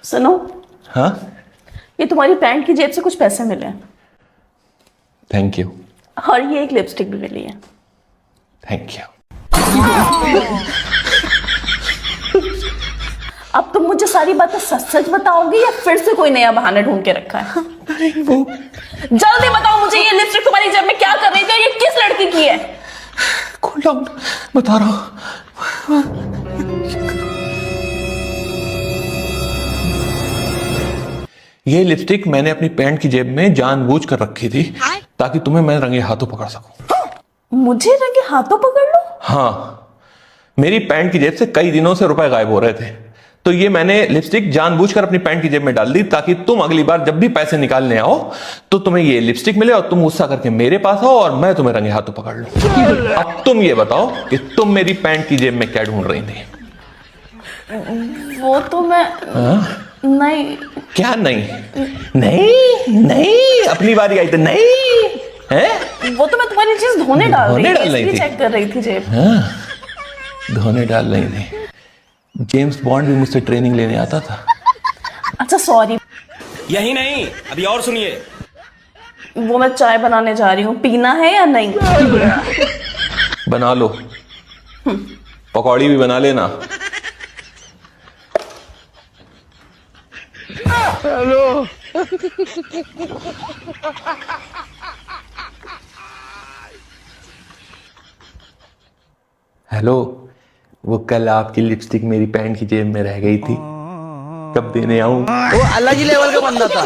सुनो, हाँ, ये तुम्हारी पैंट की जेब से कुछ पैसे मिले हैं थैंक यू। और ये एक लिपस्टिक भी मिली है। Thank you. अब तुम मुझे सारी बातें सच सच बताओगे या फिर से कोई नया बहाना ढूंढ के रखा है? नहीं वो जल्दी बताओ मुझे, ये लिपस्टिक तुम्हारी जेब में क्या कर रही थी? ये किस लड़की की है? कूल डाउन, बता रहा हूँ। ये लिपस्टिक मैंने अपनी पैंट की जेब में जानबूझकर रखी थी ताकि तुम्हें मैं रंगे हाथों पकड़ सकूं। मुझे रंगे हाथों पकड़ लो? हाँ, मेरी पैंट की जेब से कई दिनों से रुपए गायब हो रहे थे, तो ये मैंने लिपस्टिक जानबूझकर अपनी पैंट की जेब में डाल दी ताकि तुम अगली बार जब भी पैसे निकालने आओ तो तुम्हें ये लिपस्टिक मिले और तुम गुस्सा करके मेरे पास आओ और मैं तुम्हें रंगे हाथों पकड़ लूं। अब तुम ये बताओ कि तुम मेरी पैंट की जेब में क्या ढूंढ रही थी? वो तो मैं नहीं। क्या नहीं? नहीं नहीं, अपनी बारी आई तो नहीं है। वो तो मैं तुम्हारी चीज धोने डाल रही थी, चेक कर रही थी जेब। हाँ, धोने डाल रही थी। जेम्स बॉन्ड भी मुझसे ट्रेनिंग लेने आता था। अच्छा सॉरी। यही नहीं, अभी और सुनिए। वो मैं चाय बनाने जा रही हूँ, पीना है या नहीं? बना लो, पकौड़ी भी बना लेना। हेलो। हेलो, वो कल आपकी लिपस्टिक मेरी पैंट की जेब में रह गई थी, कब देने आऊं? वो अलग ही लेवल का बंदा था।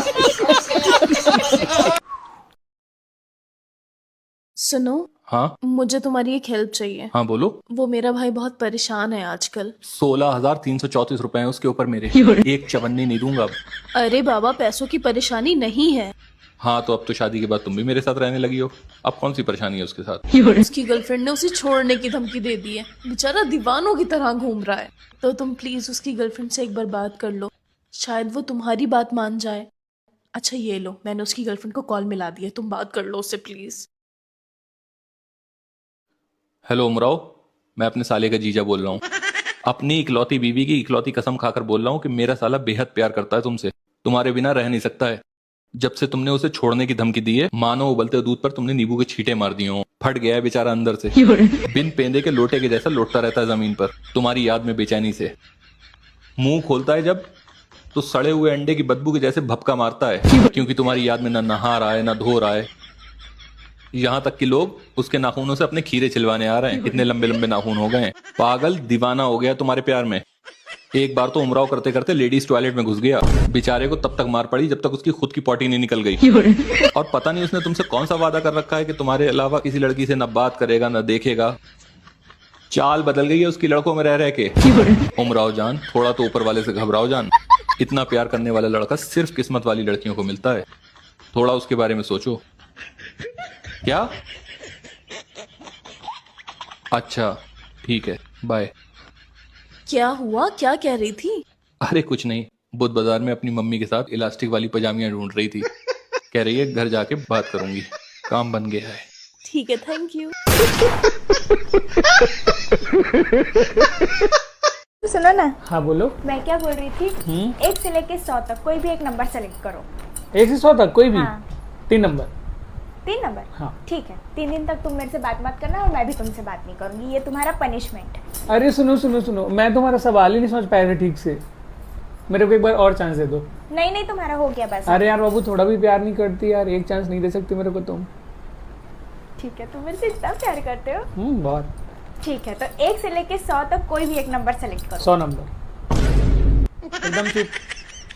सुनो, हाँ मुझे तुम्हारी एक हेल्प चाहिए। हाँ बोलो। वो मेरा भाई बहुत परेशान है आजकल। 16,334 रुपए हैं उसके ऊपर मेरे, एक चवन्नी नहीं दूंगा अब। अरे बाबा, पैसों की परेशानी नहीं है। हाँ तो अब तो शादी के बाद तुम भी मेरे साथ रहने लगी हो, अब कौन सी परेशानी है उसके साथ? उसकी गर्लफ्रेंड ने उसे छोड़ने की धमकी दे दी है, बेचारा दीवानों की तरह घूम रहा है। तो तुम प्लीज उसकी गर्लफ्रेंड से एक बार बात कर लो, शायद वो तुम्हारी बात मान जाए। अच्छा ये लो, मैंने उसकी गर्लफ्रेंड को कॉल मिला दी है, तुम बात कर लो उससे प्लीज। हेलो उमराव, मैं अपने साले का जीजा बोल रहा हूँ। अपनी इकलौती बीवी की इकलौती कसम खाकर बोल रहा हूँ कि मेरा साला बेहद प्यार करता है तुमसे, तुम्हारे बिना रह नहीं सकता है। जब से तुमने उसे छोड़ने की धमकी दी है, मानो उबलते दूध पर तुमने नींबू के छींटे मार दिए हो। फट गया है बेचारा अंदर से, बिन पेंदे के लोटे के जैसा लौटता रहता है जमीन पर तुम्हारी याद में बेचैनी से। मुंह खोलता है जब तो सड़े हुए अंडे की बदबू के जैसे भपका मारता है, क्योंकि तुम्हारी याद में ना नहा रहा है ना धो रहा है। यहाँ तक कि लोग उसके नाखूनों से अपने खीरे छिलवाने आ रहे हैं, इतने लंबे लंबे नाखून हो गए हैं। पागल दीवाना हो गया तुम्हारे प्यार में। एक बार तो उमराव करते करते लेडीज टॉयलेट में घुस गया, बेचारे को तब तक मार पड़ी जब तक उसकी खुद की पॉटी नहीं निकल गई। और पता नहीं उसने तुमसे कौन सा वादा कर रखा है कि तुम्हारे अलावा किसी लड़की से न बात करेगा न देखेगा। चाल बदल गई है उसकी लड़कों में रह रह के। उमराव जान, थोड़ा तो ऊपर वाले से घबराओ जान। इतना प्यार करने वाला लड़का सिर्फ किस्मत वाली लड़कियों को मिलता है, थोड़ा उसके बारे में सोचो। क्या? अच्छा ठीक है, बाय। क्या हुआ, क्या कह रही थी? अरे कुछ नहीं, बुध बाजार में अपनी मम्मी के साथ इलास्टिक वाली पजामियां ढूंढ रही थी, कह रही है घर जाके बात करूंगी। काम बन गया है। ठीक है, थैंक यू। सुनो ना। हाँ बोलो। मैं क्या बोल रही थी, 1 से लेके 100 तक कोई भी एक नंबर सेलेक्ट करो। 1 से 100 तक कोई भी? हाँ। 3 नंबर। 3 नंबर? हाँ। ठीक है, 3 दिन तक तुम मेरे से बात मत करना और मैं भी तुमसे बात नहीं करूंगी, ये तुम्हारा पनिशमेंट। अरे सुनो सुनो सुनो, मैं तुम्हारा सवाल ही नहीं समझ पाया था ठीक से, मेरे को एक बार और चांस दे दो। नहीं नहीं, तुम्हारा हो गया बस। अरे यार बाबू, थोड़ा भी प्यार नहीं करती यार, एक चांस नहीं दे सकती मेरे को तुम? ठीक है, तुम मेरे से इतना प्यार करते हो। बहुत। ठीक है, तो 1 से लेके 100 तक कोई भी एक नंबर सेलेक्ट करो। 100 नंबर। एकदम चुप।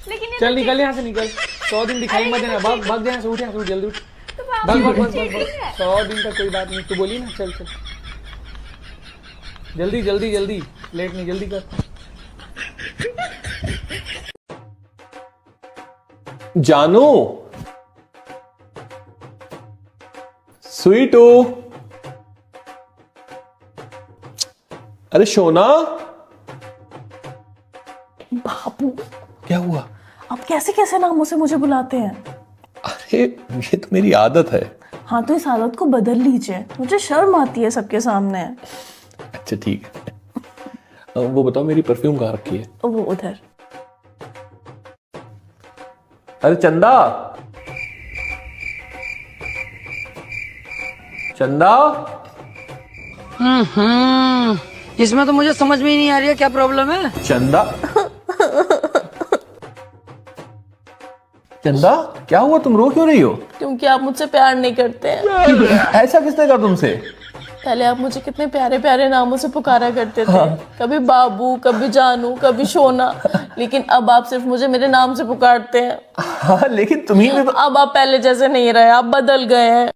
लेकिन ये चल तो निकल यहाँ से, निकल। 100 दिन दिखाई मत देना, भाग भाग यहाँ से, उठ यहाँ से, उठ जल्दी उठ। तो भाग भाग भाग cheating है। भाग। 100 दिन तक कोई बात नहीं, तू बोली ना, चल चल जल्दी जल्दी जल्दी, लेट नहीं, जल्दी कर। जानू, स्वीटू, अरे शोना। बाबू, क्या हुआ? आप कैसे कैसे नामों से मुझे बुलाते हैं? अरे ये तो मेरी आदत है। हाँ तो इस आदत को बदल लीजिए, मुझे शर्म आती है सबके सामने। अच्छा ठीक है, वो बताओ मेरी परफ्यूम कहाँ रखी है? वो उधर। अरे चंदा, चंदा। इसमें तो मुझे समझ में ही नहीं आ रही है क्या प्रॉब्लम है। चंदा, चंदा क्या हुआ, तुम रो क्यों रही हो? क्योंकि आप मुझसे प्यार नहीं करते हैं। ऐसा किसने कहा तुमसे? पहले आप मुझे कितने प्यारे प्यारे नामों से पुकारा करते थे। कभी बाबू, कभी जानू, कभी सोना, लेकिन अब आप सिर्फ मुझे मेरे नाम से पुकारते हैं। हाँ, लेकिन तुम्ही भी तो... अब आप पहले जैसे नहीं रहे, आप बदल गए हैं।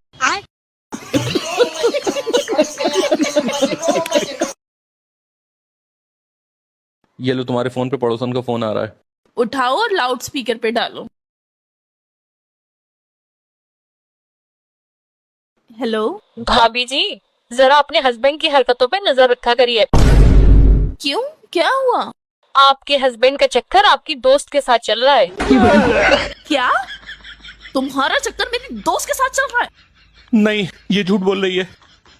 ये लो, तुम्हारे फोन पे पड़ोसन का फोन आ रहा है। उठाओ और लाउड स्पीकर पे डालो। हेलो भाभी जी, जरा अपने हस्बैंड की हरकतों पे नजर रखा करिए। क्यों, क्या हुआ? आपके हस्बैंड का चक्कर आपकी दोस्त के साथ चल रहा है। क्या तुम्हारा चक्कर मेरी दोस्त के साथ चल रहा है? नहीं, ये झूठ बोल रही है।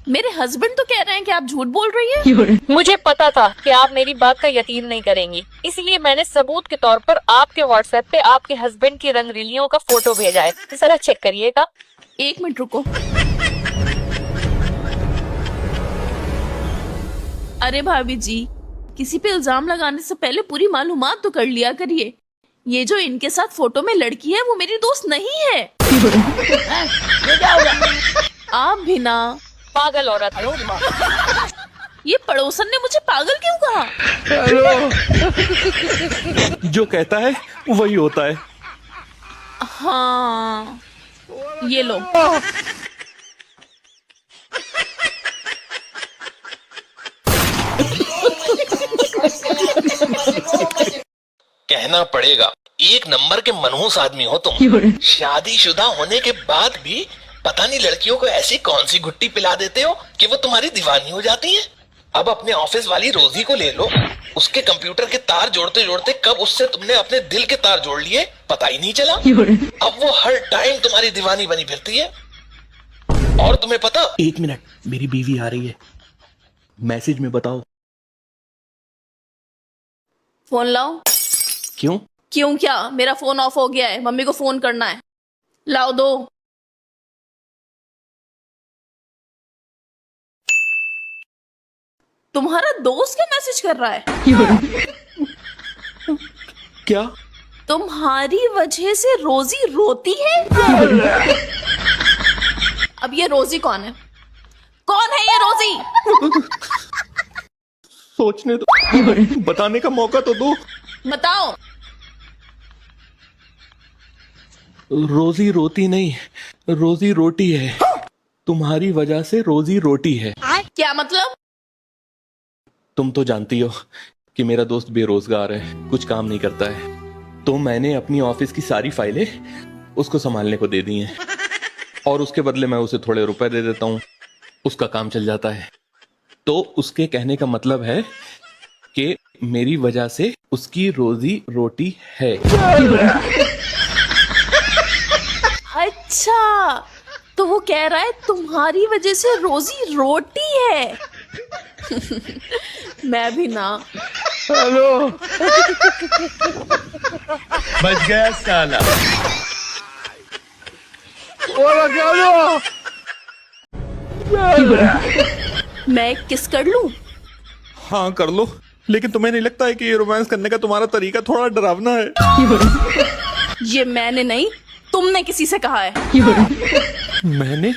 मेरे हस्बैंड तो कह रहे हैं कि आप झूठ बोल रही हैं। मुझे पता था कि आप मेरी बात का यकीन नहीं करेंगी, इसलिए मैंने सबूत के तौर पर आपके व्हाट्सएप पे आपके हस्बैंड की रंगरीलियों का फोटो भेजा है। जरा चेक करिएगा। 1 मिनट रुको। अरे भाभी जी, किसी पे इल्जाम लगाने से पहले पूरी मालूमात तो कर लिया करिए। ये जो इनके साथ फोटो में लड़की है वो मेरी दोस्त नहीं है। ये क्या होगा? आप भी ना पागल औरत। ये पड़ोसन ने मुझे पागल क्यों कहा? जो कहता है वही होता है। हाँ, ये लो। कहना पड़ेगा, एक नंबर के मनहूस आदमी हो तुम। शादीशुदा होने के बाद भी पता नहीं लड़कियों को ऐसी कौन सी गुट्टी पिला देते हो कि वो तुम्हारी दीवानी हो जाती है। अब अपने ऑफिस वाली रोजी को ले लो, उसके कंप्यूटर के तार जोड़ते जोड़ते कब उससे तुमने अपने दिल के तार जोड़ लिए पता ही नहीं चला। अब वो हर टाइम तुम्हारी दीवानी बनी फिरती है। और तुम्हें पता, 1 मिनट, मेरी बीवी आ रही है, मैसेज में बताओ। फोन लाओ। क्यों? क्यों क्या? मेरा फोन ऑफ हो गया है, मम्मी को फोन करना है। लाओ दो। तुम्हारा दोस्त क्या मैसेज कर रहा है? क्या? तुम्हारी वजह से रोजी रोती है? अब ये रोजी कौन है? कौन है ये रोजी? सोचने दो, बताने का मौका तो दो। बताओ। रोजी रोती नहीं, रोजी रोटी है। तुम्हारी वजह से रोजी रोटी है। क्या मतलब? तुम तो जानती हो कि मेरा दोस्त बेरोजगार है, कुछ काम नहीं करता है, तो मैंने अपनी ऑफिस की सारी फाइलें उसको संभालने को दे दी हैं और उसके बदले मैं उसे थोड़े रुपए दे देता हूँ, उसका काम चल जाता है। तो उसके कहने का मतलब है कि मेरी वजह से उसकी रोजी रोटी है। अच्छा, तो वो कह रहा है तुम्हारी वजह से रोजी रोटी है। मैं भी ना। हेलो, बच गया साला। मैं एक किस कर लूं? हाँ कर लो, लेकिन तुम्हें नहीं लगता है कि ये रोमांस करने का तुम्हारा तरीका थोड़ा डरावना है? ये मैंने नहीं, तुमने किसी से कहा है। मैंने?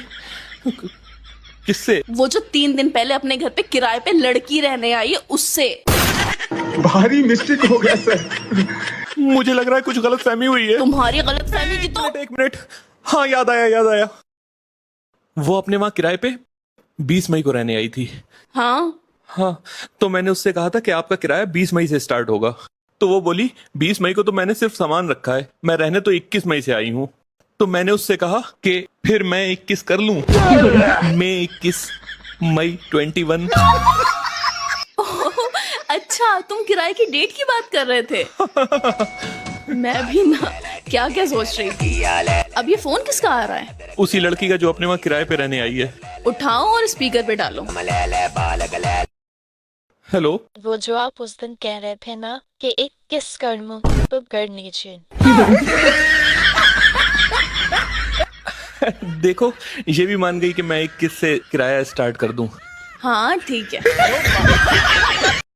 किससे? वो जो 3 दिन पहले अपने घर पे किराए पे लड़की रहने आई है, उससे। भारी मिस्टेक हो गया सर। मुझे लग रहा है कुछ गलत फहमी हुई है। तुम्हारी गलत फहमी की तो। एक मिनट, हाँ याद आया, याद आया। वो अपने वहां किराए पे 20 मई को रहने आई थी। हाँ हाँ, तो मैंने उससे कहा था कि आपका किराया 20 मई से स्टार्ट होगा। तो वो बोली 20 मई को तो मैंने सिर्फ सामान रखा है, मैं रहने तो 21 मई से आई हूँ। तो मैंने उससे कहा कि फिर मैं 21 कर लूं। मैं 21 मई 21। अच्छा, तुम किराए की डेट की बात कर रहे थे। मैं भी ना क्या क्या सोच रही थी। अब ये फोन किसका आ रहा है? उसी लड़की का जो अपने वहां किराए पे रहने आई है। उठाओ और स्पीकर पे डालो। हेलो। वो जो आप उस दिन कह रहे थे ना कि एक किस कर लूं, तो कर लीजिए। देखो ये भी मान गई कि मैं एक किस से किराया स्टार्ट कर दूं। हाँ ठीक है।